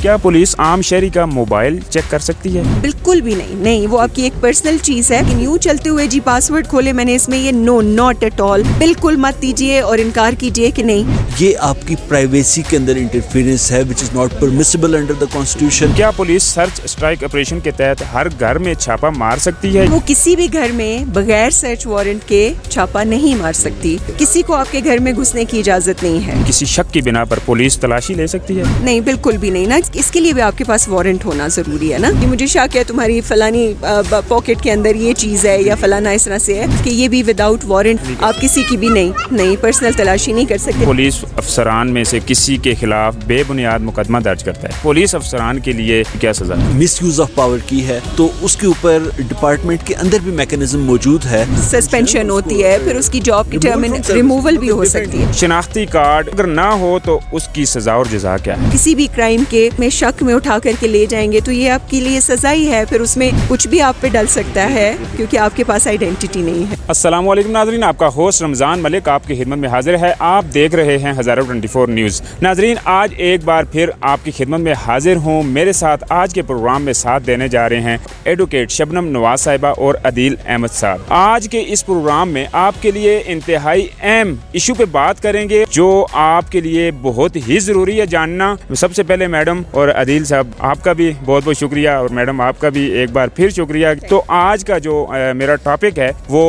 क्या पुलिस आम शहरी का मोबाइल चेक कर सकती है? बिल्कुल भी नहीं, वो आपकी एक पर्सनल चीज है। लेकिन यूं चलते हुए जी पासवर्ड खोले मैंने इसमें, ये नो, नॉट एट ऑल, बिल्कुल मत दीजिए और इनकार कीजिए कि नहीं। ये आपकी प्राइवेसी के अंदर इंटरफेरेंस है which is not permissible under the constitution. क्या पुलिस सर्च स्ट्राइक ऑपरेशन के तहत हर घर में छापा मार सकती है? वो किसी भी घर में बगैर सर्च वारंट के छापा नहीं मार सकती। किसी को आपके घर में घुसने की इजाजत नहीं है। किसी शक की बिना पर पुलिस तलाशी ले सकती है? नहीं, बिल्कुल भी नहीं ना। इसके लिए भी आपके पास वारंट होना जरूरी है ना, कि मुझे शक है तुम्हारी फलानी पॉकेट के अंदर ये चीज है या फलाना इस तरह से है, कि ये भी विदाउट वारंट आप किसी की भी नहीं पर्सनल तलाशी नहीं कर सकते। पुलिस अफसरान में से किसी के खिलाफ बेबुनियाद मुकदमा दर्ज करता है, पुलिस अफसरान के लिए क्या सजा? मिस यूज ऑफ पावर की है तो उसके ऊपर डिपार्टमेंट के अंदर भी मैकेनिज्म मौजूद है। सस्पेंशन होती है, फिर उसकी जॉब की रिमूवल भी हो सकती है। शिनाख्ती कार्ड अगर ना हो तो उसकी सजा और जजा क्या है? किसी भी क्राइम के में शक में उठा करके ले जाएंगे तो ये आपके लिए सजा ही है, फिर उसमें कुछ भी आप पे डल सकता है क्योंकि आपके पास आइडेंटिटी नहीं है। अस्सलाम वालेकुम नाजरीन, आपका होस्ट रमजान मलिक आपकी खिदमत में हाजिर है। आप देख रहे हैं हज़ारों 24 न्यूज़। नाजरीन, आज एक बार फिर आपकी खिदमत में हाजिर हूँ। मेरे साथ आज के प्रोग्राम में साथ देने जा रहे हैं एडवोकेट शबनम नवाज साहिबा और अदील अहमद साहब। आज के इस प्रोग्राम में आपके लिए इंतहाई अहम इशू पे बात करेंगे जो आपके लिए बहुत ही ज़रूरी है जानना। सबसे पहले मैडम और अदील साहब, आपका भी बहुत बहुत शुक्रिया, और मैडम आपका भी एक बार फिर शुक्रिया। तो आज का जो मेरा टॉपिक है वो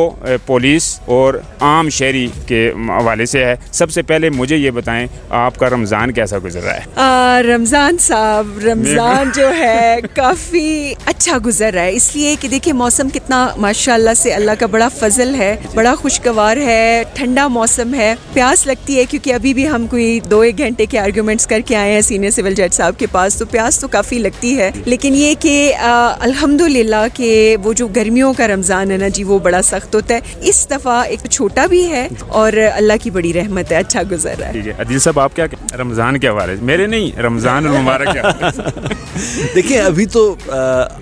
पुलिस और आम शहरी के हवाले से है। सबसे पहले मुझे ये बताएं, आपका रमज़ान कैसा गुजर रहा है? रमज़ान साहब, रमज़ान जो है काफ़ी अच्छा गुजर रहा है, इसलिए कि देखिए मौसम कितना माशाल्लाह से अल्लाह का बड़ा फजल है, बड़ा खुशगवार है, ठंडा मौसम है। प्यास लगती है क्योंकि अभी भी हम कोई 2-1 घंटे के आर्गूमेंट्स करके आए हैं सीनियर सिविल जज साहब के पास, तो प्यास तो काफ़ी लगती है। लेकिन ये कि अल्हम्दुलिल्लाह के वो जो गर्मियों का रमज़ान है ना जी, वो बड़ा सख्त होता है। इस दफ़ा एक छोटा भी है और अल्लाह की बड़ी रहमत है, अच्छा गुजर रहा है। ठीक है अदील साहब, आप क्या रमज़ान के हवाले? मेरे नहीं, रमज़ान मुबारक है। देखिए अभी तो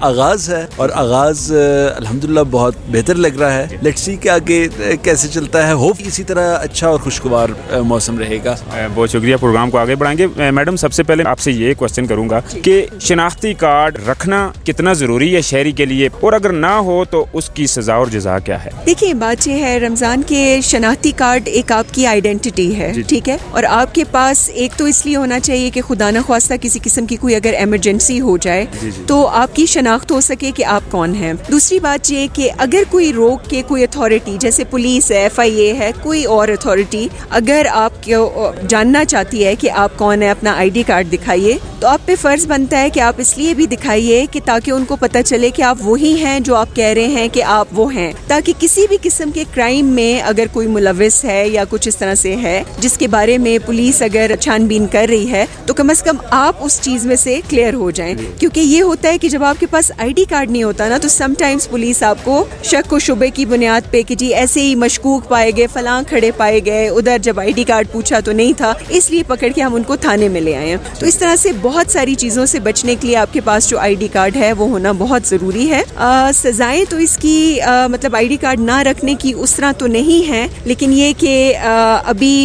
आगाज़ है और आगाज़ अल्हम्दुलिल्लाह बहुत बेहतर लग रहा है। लेट्स सी कि आगे कैसे चलता है। होप इसी तरह अच्छा और खुशगवार मौसम रहेगा। बहुत शुक्रिया, प्रोग्राम को आगे बढ़ाएंगे। मैडम, सबसे पहले आपसे ये क्वेश्चन करूंगा कि शिनाख्ती कार्ड रखना कितना ज़रूरी है शहरी के लिए, और अगर ना हो तो उसकी सज़ा और जज़ा क्या है? देखिए बात ये है, रमज़ान के शनाख्ती कार्ड एक आपकी आइडेंटिटी है, ठीक है, और आपके पास एक तो इसलिए होना चाहिए कि खुदा न ख्वास्ता किसी किस्म की कोई अगर इमरजेंसी हो जाए तो आपकी शनाख्त हो सके कि आप कौन हैं। दूसरी बात ये कि अगर कोई रोक के कोई अथॉरिटी जैसे पुलिस है, FIA है, कोई और अथॉरिटी अगर आपको जानना चाहती है कि आप कौन है, अपना ID कार्ड दिखाइए, तो आप पे फ़र्ज़ बनता है कि आप इसलिए भी दिखाइए कि ताकि उनको पता चले कि आप वही हैं जो आप कह रहे हैं कि आप वो हैं, ताकि किसी भी किस्म के क्राइम में अगर कोई मुलविस है या कुछ इस तरह से है जिसके बारे में पुलिस अगर छानबीन कर रही है तो कम से कम आप उस चीज़ में से क्लियर हो जाएं। क्योंकि ये होता है कि जब आपके पास ID कार्ड नहीं होता ना, तो समटाइम्स पुलिस आपको शक व शुबे की बुनियाद पे कि जी ऐसे ही मशकूक पाए गए, फलां खड़े पाए गए, उधर जब ID कार्ड पूछा तो नहीं था, इसलिए पकड़ के हम उनको थाने में ले आए हैं। तो इस तरह से बहुत सारी चीज़ों से बचने के लिए आपके पास जो ID कार्ड है वो होना बहुत ज़रूरी है। सज़ाएँ तो इसकी मतलब ID कार्ड ना रखने की उस तरह तो नहीं है, लेकिन ये कि अभी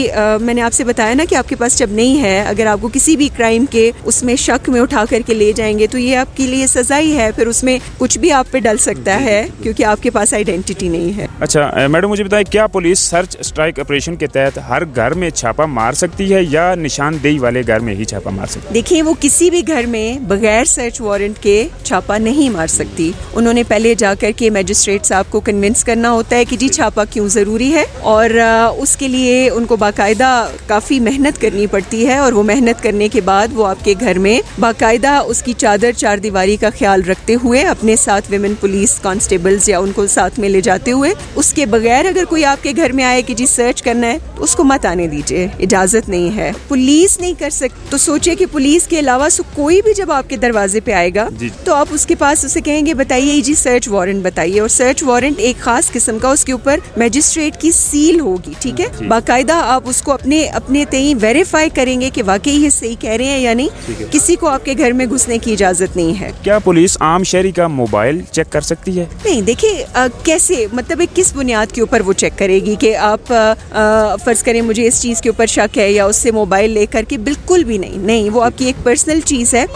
मैंने आपसे बताया ना कि आपके पास जब नहीं है, अगर आपको किसी भी क्राइम के उसमें शक में उठा करके ले जाएंगे तो ये आपके लिए सज़ा ही है, फिर उसमें कुछ भी आप पे डल सकता है क्योंकि आपके पास आइडेंटिटी नहीं है। अच्छा मैडम, मुझे बताएं, क्या पुलिस सर्च स्ट्राइक ऑपरेशन के तहत हर घर में छापा मार सकती है या निशानदेही वाले घर में ही छापा मार सकती है? देखिए वो किसी भी घर में बगैर सर्च वारंट के छापा नहीं मार सकती। उन्होंने पहले जाकर के मैजिस्ट्रेट साहब को कन्विंस करना होता है कि जी छापा क्यों ज़रूरी है, और उसके लिए उनको बाकायदा काफ़ी मेहनत करनी पड़ती है, और वो मेहनत करने के बाद वो आपके घर में बाकायदा उसकी चादर चार दीवारी का ख्याल रखते हुए अपने साथ विमेन पुलिस कांस्टेबल्स या उनको साथ में ले जाते हुए, उसके बगैर अगर कोई आपके घर में आए कि जी सर्च करना है तो उसको मत आने दीजिए, इजाज़त नहीं है। पुलिस नहीं कर सकती तो सोचे कि पुलिस के अलावा कोई भी जब आपके दरवाजे पे आएगा तो आप उसके पास उसे कहेंगे बताइए जी सर्च वारंट बताइए, और सर्च वारंट एक खास किस्म का, उसके ऊपर मैजिस्ट्रेट की सील होगी, ठीक है, बाकायदा आप उसको अपने तय वेरीफाई करेंगे कि वाकई ये सही कह रहे हैं या नहीं, किसी को आपके घर में घुसने की इजाजत नहीं है। क्या पुलिस आम शहरी का मोबाइल चेक कर सकती है? नहीं, देखिए कैसे, मतलब किस बुनियाद के ऊपर वो चेक करेगी कि आप फर्ज करें मुझे इस चीज़ के ऊपर शक है या उससे मोबाइल लेकर के, बिल्कुल भी नहीं, वो आपकी एक पर्सनल चीज़ है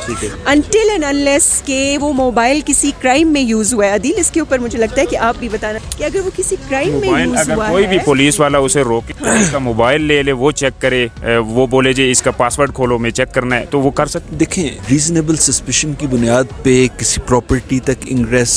until and unless कि वो मोबाइल किसी क्राइम में यूज़ हुआ है. अदील, इसके ऊपर मुझे लगता है कि आप भी बताना कि अगर वो किसी क्राइम में यूज़ अगर हुआ कोई भी है, पुलिस वाला उसे रोके, इसका मोबाइल ले ले, वो चेक करे, वो बोले जी इसका पासवर्ड खोलो, मैं चेक करना है, तो वो कर सकते. देखें, रीजनेबल सस्पिशन की बुनियाद पे किसी प्रॉपर्टी तक इंग्रेस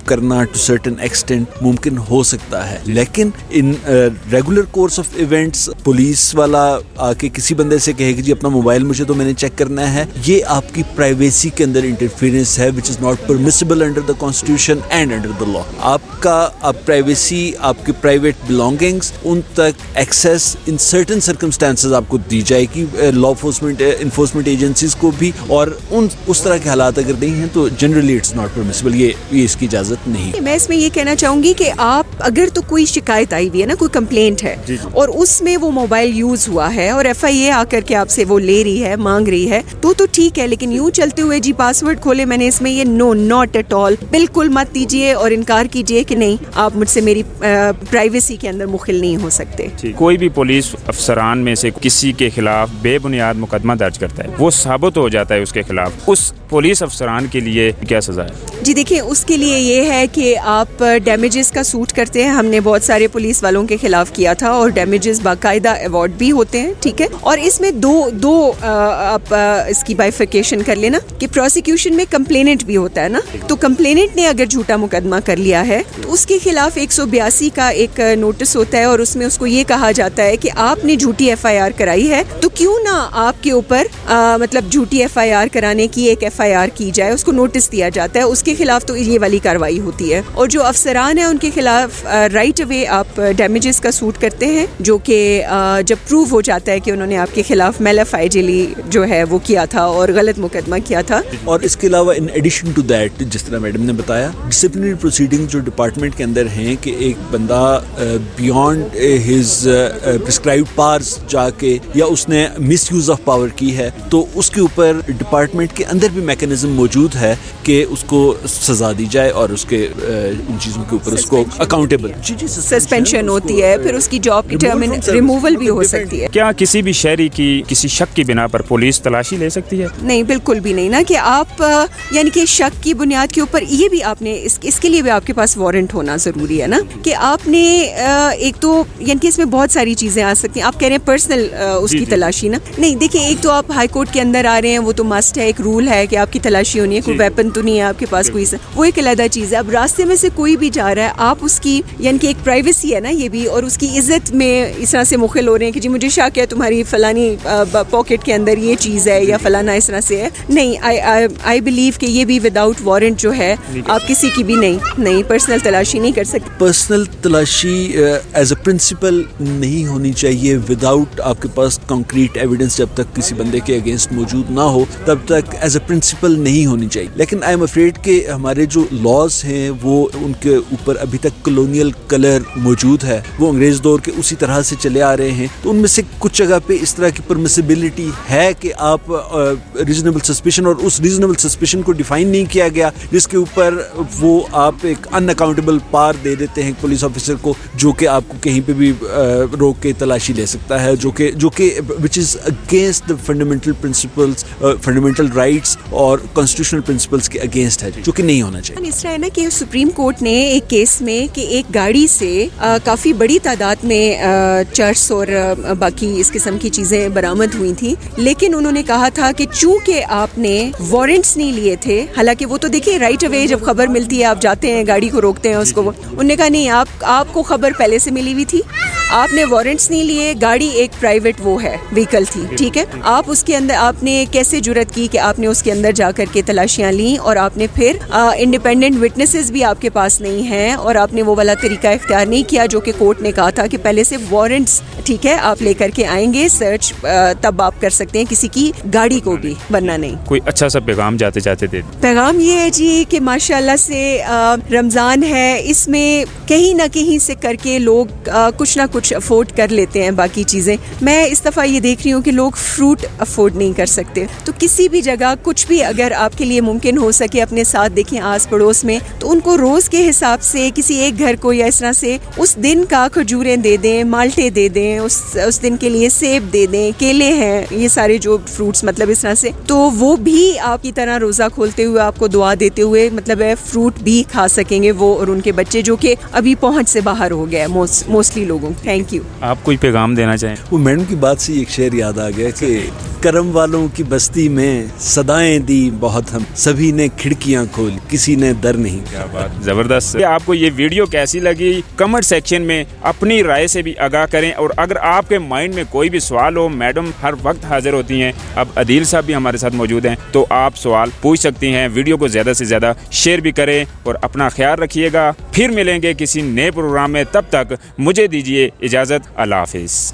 करना टू सर्टेन एक्सटेंट मुमकिन हो सकता है, लेकिन in regular course of events police वाला आके किसी बंदे से कहे कि जी अपना मोबाइल मुझे तो मैंने चेक करना है, ये आपकी प्राइवेसी के अंदर इंटरफेरेंस है, which is not permissible under the constitution and under the law. आपका प्राइवेसी, आपके प्राइवेट बिलोंगिंग्स, उन तक एक्सेस इन सर्टेन सर्कमस्टांसेस आपको दी जाएगी लॉ इन्फोर्समेंट एजेंसीज को भी, और उस तरह के हालात अगर नहीं हैं तो जनरली इट्स नॉट परमिसिबल, ये इसकी इजाज़त नहीं. मैं इसमें ये कहना चाहूँगी कि आप अगर तो कोई शिकायत आई हुई है ना, कोई कंप्लेंट है और उसमें वो मोबाइल यूज़ हुआ है और FIA आकर के आपसे वो ले रही है, मांग रही है, तो ठीक है, लेकिन यूँ चलते हुए जी पासवर्ड खोले मैंने इसमें, ये नो, नॉट एट ऑल, बिल्कुल मत दीजिए और इनकार कीजिए कि नहीं, आप मुझसे मेरी प्राइवेसी के अंदर मुखिल नहीं हो सकते. कोई भी पुलिस अफसरान में से किसी के खिलाफ बेबुनियाद मुकदमा दर्ज करता है, वो साबित हो जाता है उसके खिलाफ, उस पुलिस अफसरान के लिए क्या सज़ा है? जी देखिए, उसके लिए ये है कि आप डैमेजेस का सूट करते हैं. हमने बहुत सारे पुलिस वालों के खिलाफ किया था और डैमेजेस बाकायदा अवार्ड भी होते हैं, ठीक है. और इसमें दो आप इसकी बाइफिकेशन कर लेना कि प्रोसिक्यूशन में कंप्लेनेंट भी होता है ना, तो कंप्लेनेंट ने अगर झूठा मुकदमा कर लिया है तो उसके खिलाफ 182 का एक नोटिस होता है और उसमें उसको ये कहा जाता है कि आपने झूठी FIR कराई है तो क्यों ना आपके ऊपर मतलब झूठी FIR कराने की एक FIR की जाए, उसको नोटिस दिया जाता है, उसके खिलाफ तो ये वाली कार्रवाई होती है. और जो अफसरान हैं उनके खिलाफ राइट अवे आप डैमेजेस का सूट करते हैं, जो कि जब प्रूव हो जाता है कि उन्होंने आपके खिलाफ मैलाफाइजली जो है वो किया था और गलत मुकदमा किया था. और इसके अलावा इन एडिशन टू दैट, जिस तरह मैडम ने बताया, डिसिप्लिनरी प्रोसीडिंग जो डिपार्टमेंट के अंदर हैं कि एक बंदा बियॉन्ड हिज प्रिस्क्राइब्ड पावर्स जाके या उसने मिस यूज़ ऑफ पावर की है, तो उसके ऊपर डिपार्टमेंट के अंदर भी मैकेनिज्म मौजूद है कि उसको सज़ा दी जाए और उसके इन चीज़ों के ऊपर उसको अकाउंटेबल सस्पेंशन होती है, फिर उसकी जॉब की रिमूवल भी हो सकती है. क्या किसी भी शहरी की किसी शक की बिना पर पुलिस तलाशी ले सकती है? नहीं, बिल्कुल भी नहीं ना, कि आप यानी कि शक की बुनियाद के ऊपर ये भी आपने इसके लिए भी आपके पास वारंट होना ज़रूरी है ना, कि आपने एक तो यानी कि इसमें बहुत सारी चीज़ें आ सकती हैं. आप कह रहे हैं पर्सनल उसकी तलाशी ना, नहीं देखिए, एक तो आप हाई कोर्ट के अंदर आ रहे हैं, वो तो मस्ट है, एक रूल है कि आपकी तलाशी होनी है, कोई वेपन तो नहीं है आपके पास कोई, वो एक अलग चीज़ है. अब रास्ते में से कोई भी जा रहा है, आप उसकी यानी कि एक प्राइवेसी है ना ये भी, और उसकी इज्जत में इस तरह से मुखिल हो रहे हैं कि जी मुझे शक है तुम्हारी फलानी पॉकेट के अंदर ये चीज़ है या फलाना इस तरह से है. नहीं, आई बिलीव कि ये भी विदाउट वारंट जो है आप किसी की भी नहीं पर्सनल तलाशी नहीं कर सकते. पर्सनल तलाशी एज अ प्रिंसिपल नहीं होनी चाहिए विदाउट आपके पास कंक्रीट एविडेंस. जब तक किसी बंदे के अगेंस्ट मौजूद ना हो तब तक एज अ प्रिंसिपल नहीं होनी चाहिए. लेकिन आई एम अफ्रेड कि हमारे जो लॉज हैं वो उनके ऊपर अभी तक कॉलोनियल कलर मौजूद है, वो अंग्रेज दौर के उसी तरह से चले आ रहे हैं. तो उनमें से कुछ जगह पे इस तरह की परमिसिबिलिटी है कि आप रीजनेबल सस्पिशन, और उस रीजनेबल सस्पिशन को डिफाइन नहीं किया गया, जिसके ऊपर वो आप एक अनअकाउंटेबल पावर दे देते हैं पुलिस ऑफिसर को, जो कि आपको कहीं पे भी रोक के तलाशी ले सकता है, जो कि which is against the fundamental principles, fundamental rights और कॉन्स्टिट्यूशनल प्रिंसिपल्स के अगेंस्ट है, जो कि नहीं होना चाहिए. इस तरह है ना कि सुप्रीम कोर्ट ने एक केस में कि एक गाड़ी से काफ़ी बड़ी तादाद में चर्च और बाकी इस किस्म की चीज़ें बरामद हुई थी, लेकिन उन्होंने कहा था कि चूंकि आपने वारंट्स नहीं लिए थे, हालांकि वो तो देखिए राइट अवे जब खबर मिलती है आप जाते हैं गाड़ी को रोकते हैं उसको, उन्होंने कहा नहीं, आपको खबर पहले से मिली हुई थी, आपने वारंट्स नहीं लिए, गाड़ी एक प्राइवेट वो है व्हीकल थी, ठीक है, आप उसके अंदर आपने कैसे जुर्रत की कि आपने उसके अंदर जाकर के तलाशियां ली, और आपने फिर इंडिपेंडेंट विटनेसेस भी आपके पास नहीं हैं, और आपने वो वाला तरीका इख्तियार नहीं किया जो कि कोर्ट ने कहा था कि पहले से वारंट्स, ठीक है, आप लेकर के आएंगे, सर्च तब आप कर सकते हैं किसी की गाड़ी को भी, वरना नहीं. कोई अच्छा सा पैगाम जाते जाते दे? पैगाम ये है जी कि माशाल्लाह से रमज़ान ہے اس میں کہیں نہ کہیں سے کر کے لوگ کچھ نہ کچھ افورڈ کر لیتے ہیں باقی چیزیں. میں اس دفعہ یہ دیکھ رہی ہوں کہ لوگ فروٹ افورڈ نہیں کر سکتے. تو کسی بھی جگہ کچھ بھی اگر آپ کے لیے ممکن ہو سکے اپنے ساتھ دیکھیں آس پڑوس میں, تو ان کو روز کے حساب سے کسی ایک گھر کو یا اس طرح سے اس دن کا کھجوریں دے دیں, مالٹے دے دیں, اس دن کے لیے سیب دے دیں, کیلے ہیں, یہ سارے جو فروٹس مطلب اس طرح سے, تو وہ بھی آپ کی طرح روزہ کھولتے ہوئے آپ کو دعا دیتے ہوئے مطلب ہے فروٹ بھی کھا سکیں گے وہ اور ان کے بچے, جو کہ ابھی پہنچ سے باہر ہو گیا ہے موسٹلی لوگوں. Thank you. آپ کوئی پیغام دینا چاہیں؟ وہ میڈم کی بات سے ایک شعر یاد آ گیا کہ کرم والوں کی بستی میں صدائیں دی بہت, ہم سبھی نے کھڑکیاں کھول, کسی نے در نہیں. کیا بات, زبردست. آپ کو یہ ویڈیو کیسی لگی کمنٹ سیکشن میں اپنی رائے سے بھی آگاہ کریں, اور اگر آپ کے مائنڈ میں کوئی بھی سوال ہو, میڈم ہر وقت حاضر ہوتی ہیں, اب عدیل صاحب بھی ہمارے ساتھ موجود ہیں, تو آپ سوال پوچھ سکتی ہیں. ویڈیو کو زیادہ سے زیادہ شیئر بھی کریں اور اپنا خیال رکھیے گا. پھر ملیں گے کسی نئے پروگرام میں, تب تک مجھے دیجیے اجازت. اللہ حافظ.